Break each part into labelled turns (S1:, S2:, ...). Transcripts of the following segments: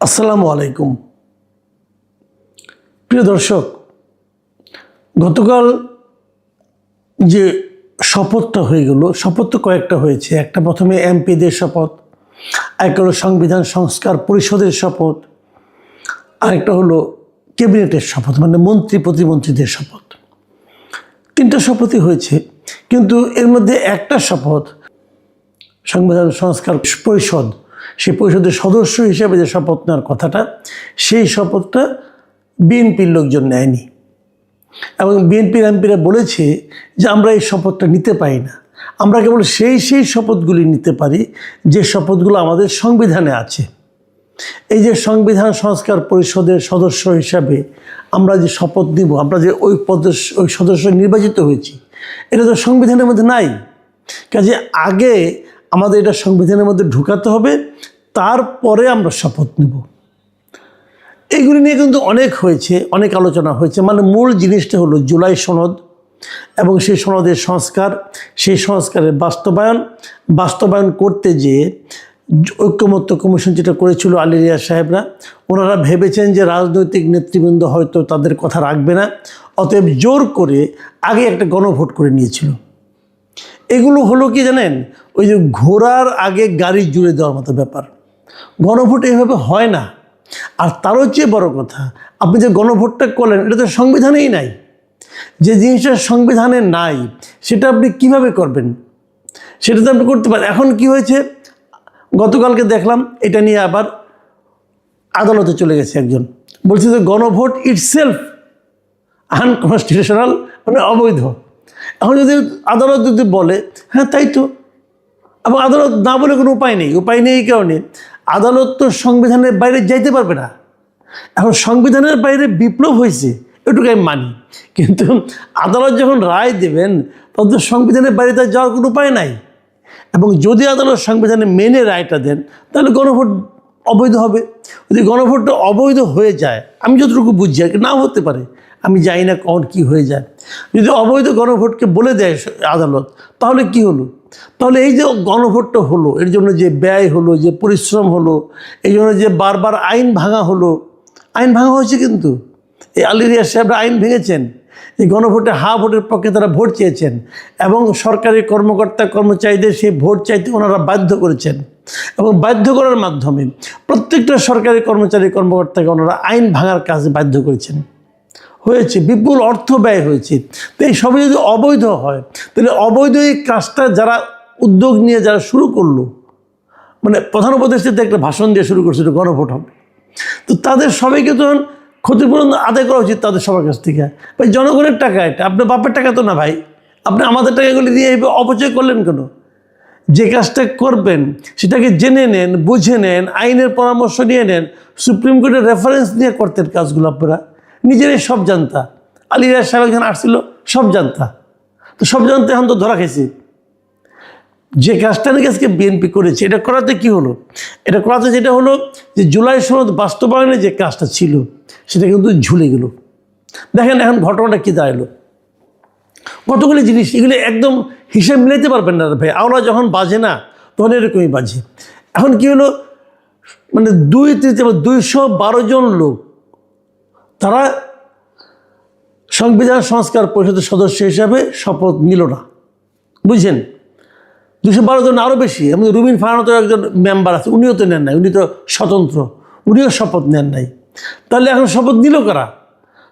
S1: আসসালামু আলাইকুম প্রিয় দর্শক, গতকাল যে শপথটা হয়ে গেল, শপথ তো কয়েকটা হয়েছে। একটা প্রথমে এমপিদের শপথ, আরেকটা হলো সংবিধান সংস্কার পরিষদের শপথ, আরেকটা হলো ক্যাবিনেটের শপথ, মানে মন্ত্রী প্রতিমন্ত্রীদের শপথ। তিনটা শপথই হয়েছে, কিন্তু এর মধ্যে একটা শপথ সংবিধান সংস্কার পরিষদ, সেই পরিষদের সদস্য হিসেবে যে শপথ নেওয়ার কথাটা, সেই শপথটা বিএনপির লোকজন নেয়নি। এবং বিএনপির এমপিরা বলেছে যে আমরা এই শপথটা নিতে পারি না, আমরা কেবল সেই শপথগুলি নিতে পারি যে শপথগুলো আমাদের সংবিধানে আছে। এই যে সংবিধান সংস্কার পরিষদের সদস্য হিসাবে আমরা যে শপথ নিব, আমরা যে ওই সদস্য নির্বাচিত হয়েছি, এটা তো সংবিধানের মধ্যে নাই। কাজে আগে আমাদের এটা সংবিধানের মধ্যে ঢুকাতে হবে, তারপরে আমরা শপথ নেব। এইগুলি নিয়ে কিন্তু অনেক হয়েছে, অনেক আলোচনা হয়েছে। মানে মূল জিনিসটা হলো জুলাই সনদ এবং সেই সনদের সংস্কার, সেই সংস্কারের বাস্তবায়ন করতে যেয়ে ঐক্যমত্য কমিশন যেটা করেছিল আলী রিয়াজ সাহেবরা, ওনারা ভেবেছেন যে রাজনৈতিক নেতৃবৃন্দ হয়তো তাদের কথা রাখবে না, অতএব জোর করে আগে একটা গণভোট করে নিয়েছিল। এগুলো হলো কি জানেন, ওই যে ঘোড়ার আগে গাড়ি জুড়ে দেওয়ার মতো ব্যাপার। গণভোট এইভাবে হয় না। আর তারও চেয়ে বড় কথা, আপনি যে গণভোটটা করলেন, এটা তো সংবিধানেই নাই। যে জিনিসটা সংবিধানে নাই সেটা আপনি কিভাবে করবেন? সেটা তো আপনি করতে পারেন। এখন কি হয়েছে, গতকালকে দেখলাম এটা নিয়ে আবার আদালতে চলে গেছে একজন, বলছে যে গণভোট ইটসেলফ আনকনস্টিটিউশনাল, মানে অবৈধ। এখন যদি আদালত যদি বলে হ্যাঁ তাই তো, এবং আদালত না বলে কোনো উপায় নেই এই কারণে আদালত তো সংবিধানের বাইরে যাইতে পারবে না। এখন সংবিধানের বাইরে বিপ্লব হয়েছে এটুকু আমি মানি, কিন্তু আদালত যখন রায় দেবেন তখন তো সংবিধানের বাইরে তার যাওয়ার কোনো উপায় নাই। এবং যদি আদালত সংবিধানে মেনে রায়টা দেন তাহলে গণভোট অবৈধ হবে। যদি গণভোটটা অবৈধ হয়ে যায়, আমি যতটুকু বুঝছি আর কি, নাও হতে পারে, আমি জানি না কখন কী হয়ে যায়। যদি অবৈধ গণভোটকে বলে দেয় আদালত, তাহলে কি হলো? তাহলে এই যে গণভোটটা হলো, এর জন্য যে ব্যয় হলো, যে পরিশ্রম হলো, এই জন্য যে বারবার আইন ভাঙা হলো, আইন ভাঙা হয়েছে। কিন্তু এই আলী রিয়াজ সাহেবরা আইন ভেঙেছেন। এই গণভোটে ভোটের পক্ষে তারা ভোট চেয়েছেন এবং সরকারি কর্মকর্তা কর্মচারীদের সেই ভোট চাইতে ওনারা বাধ্য করেছেন। এবং বাধ্য করার মাধ্যমে প্রত্যেকটা সরকারি কর্মকর্তাকে ওনারা আইন ভাঙার কাজে বাধ্য করেছেন। হয়েছে, বিপুল অর্থ ব্যয় হয়েছে। তো এই সবই যদি অবৈধ হয়, তাহলে অবৈধ এই কাজটা যারা উদ্যোগ নিয়ে যারা শুরু করলো, মানে প্রধান উপদেষ্টাতে একটা ভাষণ দিয়ে শুরু করছিল গণভোট হবে, তো তাদের সবাইকে তখন ক্ষতিপূরণ আদায় করা উচিত তাদের সবার কাছ থেকে। ভাই জনগণের টাকা, এটা আপনার বাপের টাকা তো না ভাই, আপনি আমাদের টাকাগুলি দিয়ে অপচয় করলেন কেন? যে কাজটা করবেন সেটাকে জেনে নেন, বুঝে নেন, আইনের পরামর্শ নিয়ে নেন, সুপ্রিম কোর্টের রেফারেন্স নিয়ে করতেন কাজগুলো। আপনারা নিজেরাই সব জানতা। আলী রিয়াজ সাহেব একজন আসছিল, সব জানতা, তো সব জানতে এখন তো ধরা খেয়েছি। যে কাজটা নাকি আজকে বিএনপি করেছে, এটা করাতে কি হলো? এটা করাতে যেটা হলো যে জুলাই সনদ বাস্তবায়নে যে কাজটা ছিল সেটা কিন্তু ঝুলে গেল। দেখেন এখন ঘটনাটা কী দাঁড়ালো। কতগুলি জিনিস, এগুলি একদম হিসেব মিলাইতে পারবেন না ভাই। আওলা যখন বাজে না তখন এরকমই বাজে। এখন কি হলো, মানে 212 জন লোক তারা সংবিধান সংস্কার পরিষদের সদস্য হিসাবে শপথ নিল না, বুঝছেন? 212 জন, আরও বেশি। এমন রুমিন ফারহানাতো একজন মেম্বার আছে, উনিও তো নেন নাই, উনি তো স্বতন্ত্র, উনিও শপথ নেন নাই। তাহলে এখন শপথ নিল কারা?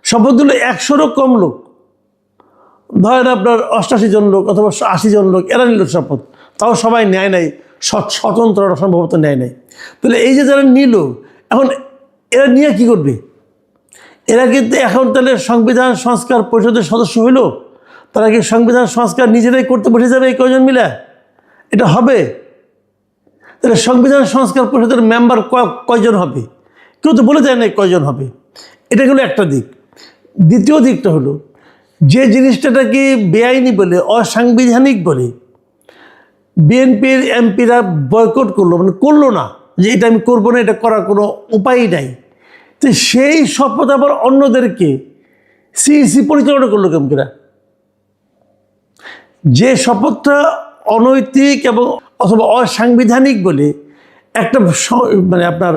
S1: শপথ দিল 100-রও কম লোক। ধরেন আপনার 88 জন লোক অথবা 80 জন লোক, এরা নিল শপথ। তাও সবাই নেয় নাই, স্বতন্ত্ররা সম্ভবত নেয় নাই। তাহলে এই যে যারা নিল, এখন এরা নিয়ে কি করবে? এরা কিন্তু এখন তাহলে সংবিধান সংস্কার পরিষদের সদস্য হইল, তারা কি সংবিধান সংস্কার নিজেরাই করতে বসে যাবে এই কয়জন মিলে? এটা হবে? তাহলে সংবিধান সংস্কার পরিষদের মেম্বার কয়জন হবে? কেউ তো বলে দেয় না কয়জন হবে। এটা হলো একটা দিক। দ্বিতীয় দিকটা হলো, যে জিনিসটাকে বেআইনি বলে, অসাংবিধানিক বলে বিএনপির এমপিরা বয়কট করলো, মানে করলো না, যে এটা আমি করবো না, এটা করার কোনো উপায়ই নাই। তো সেই শপথ আবার অন্যদেরকে সিইসি পরিচালনা করলো কেমকিরা। যে শপথটা অনৈতিক এবং অথবা অসাংবিধানিক বলে একটা মানে আপনার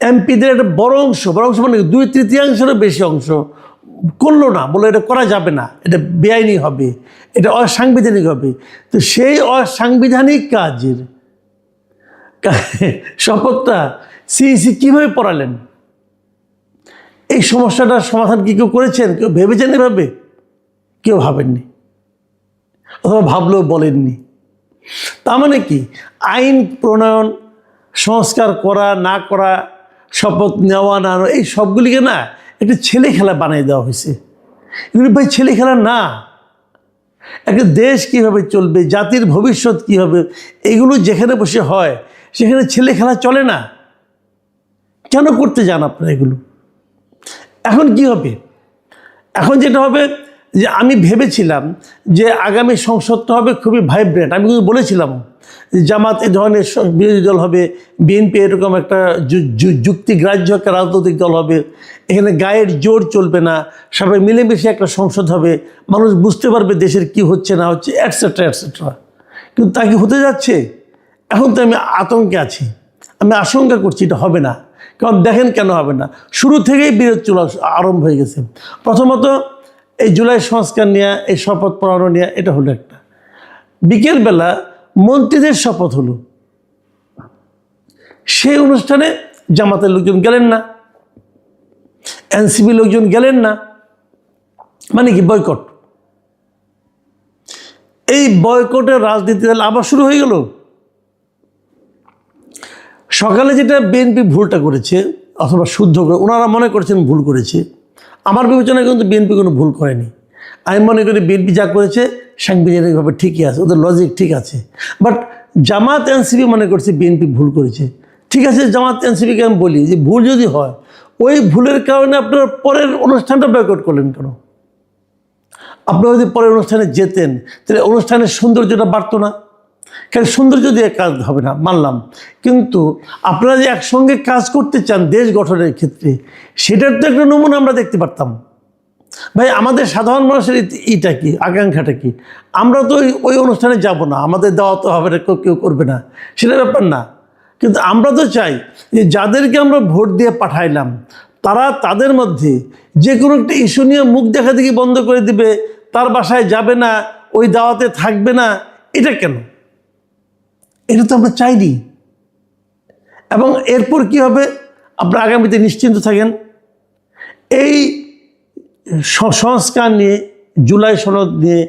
S1: এমপিদের একটা বড় অংশ মানে 2/3 বেশি অংশ করলো না, বলে এটা করা যাবে না, এটা বেআইনি হবে, এটা অসাংবিধানিক হবে। তো সেই অসাংবিধানিক কাজের শপথটা সিইসি কীভাবে পড়ালেন? এই সমস্যাটার সমাধান কি কেউ করেছেন? কেউ ভেবেছেন এভাবে? কেউ ভাবেননি, অথবা ভাবলেও বলেননি। তার মানে কি, আইন প্রণয়ন, সংস্কার করা না করা, শপথ নেওয়া না নেওয়া, এই সবগুলিকে না একটা ছেলে খেলা বানিয়ে দেওয়া হয়েছে। এগুলি ভাই ছেলে খেলা না। একটা দেশ কীভাবে চলবে, জাতির ভবিষ্যৎ কী হবে, এগুলো যেখানে বসে হয় সেখানে ছেলে খেলা চলে না। কেন করতে যান আপনারা এগুলো? এখন কি হবে? এখন যেটা হবে যে আমি ভেবেছিলাম যে আগামী সংসদটা হবে খুবই ভাইব্রেন্ট। আমি কিন্তু বলেছিলাম জামাত এ ধরনের বিরোধী দল হবে, বিএনপি এরকম একটা যুক্তিগ্রাহ্য একটা রাজনৈতিক দল হবে, এখানে গায়ের জোর চলবে না, সবাই মিলেমিশে একটা সংসদ হবে, মানুষ বুঝতে পারবে দেশের কি হচ্ছে না হচ্ছে, অ্যাটসেট্রা অ্যাটসেট্রা। কিন্তু তা কি হতে যাচ্ছে? এখন তো আমি আতঙ্কে আছি, আমি আশঙ্কা করছি এটা হবে না। কারণ দেখেন কেন হবে না, শুরু থেকেই বিরোধ চলা আরম্ভ হয়ে গেছে। প্রথমত এই জুলাই সংস্কার নিয়ে, এই শপথ পড়ানো নিয়ে, এটা হলো একটা। বিকেলবেলা মন্ত্রীদের শপথ হলো, সেই অনুষ্ঠানে জামাতের লোকজন গেলেন না, এনসিপি লোকজন গেলেন না। মানে কি বয়কট? এই বয়কটের রাজনীতি আবার শুরু হয়ে গেল। সকালে যেটা বিএনপি ভুলটা করেছে, অথবা শুদ্ধ করে ওনারা মনে করছেন ভুল করেছে, আমার বিবেচনায় কিন্তু বিএনপি কোনো ভুল করেনি। আমি মনে করি বিএনপি যা করেছে সাংবিধানিকভাবে ঠিকই আছে, ওদের লজিক ঠিক আছে। বাট জামাত এনসিপি মনে করছে বিএনপি ভুল করেছে। ঠিক আছে, জামাত এনসিপিকে আমি বলি যে ভুল যদি হয়, ওই ভুলের কারণে আপনার পরের অনুষ্ঠানটা বয়কট করলেন কেন? আপনারা যদি পরের অনুষ্ঠানে যেতেন তাহলে অনুষ্ঠানের সৌন্দর্যটা বাড়তো না? কারণ সৌন্দর্য দিয়ে কাজ হবে না, মানলাম, কিন্তু আপনারা যে একসঙ্গে কাজ করতে চান দেশ গঠনের ক্ষেত্রে, সেটার তো একটা নমুনা আমরা দেখতে পারতাম। ভাই আমাদের সাধারণ মানুষের ইটা কি, আকাঙ্ক্ষাটা কি? আমরা তো ওই অনুষ্ঠানে যাব না, আমাদের দেওয়া তো হবে না, কেউ করবে না, সেটা ব্যাপার না। কিন্তু আমরা তো চাই যে যাদেরকে আমরা ভোট দিয়ে পাঠাইলাম তারা তাদের মধ্যে যে কোনো একটা ইস্যু নিয়ে মুখ দেখা দেখি বন্ধ করে দিবে, তার বাসায় যাবে না, ওই দাওয়াতে থাকবে না, এটা কেন? এটা তো আমরা চাইনি। এবং এরপর কি হবে আপনারা আগামীতে নিশ্চিন্ত থাকেন। এই সংস্কার নিয়ে, জুলাই সনদ নিয়ে,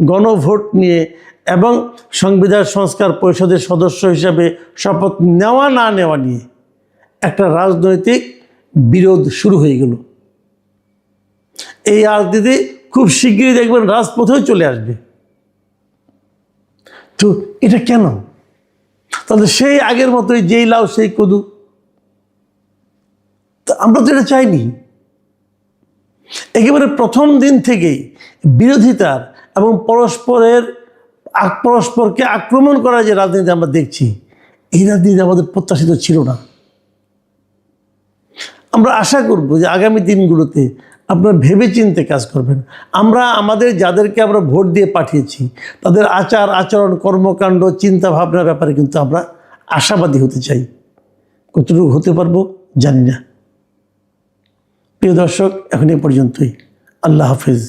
S1: গণভোট নিয়ে এবং সংবিধান সংস্কার পরিষদের সদস্য হিসাবে শপথ নেওয়া না নেওয়া নিয়ে একটা রাজনৈতিক বিরোধ শুরু হয়ে গেল। এই রাজনীতি খুব শীঘ্রই দেখবেন রাজপথেও চলে আসবে। তো এটা কেন? তাহলে সেই আগের মতোই যেই লাউ সেই কদু, তা আমরা তো এটা চাইনি। একেবারে প্রথম দিন থেকেই বিরোধিতার এবং পরস্পরকে আক্রমণ করার যে রাজনীতি আমরা দেখছি, এই রাজনীতি আমাদের প্রত্যাশিত ছিল না। আমরা আশা করব যে আগামী দিনগুলোতে আপনারা ভেবে চিন্তে কাজ করবেন। আমরা আমাদের যাদেরকে আমরা ভোট দিয়ে পাঠিয়েছি তাদের আচার আচরণ, কর্মকাণ্ড, চিন্তা ভাবনার ব্যাপারে কিন্তু আমরা আশাবাদী হতে চাই। কতটুকু হতে পারবো জানি না। প্রিয় দর্শক, এখন এ পর্যন্তই। আল্লাহ হাফেজ।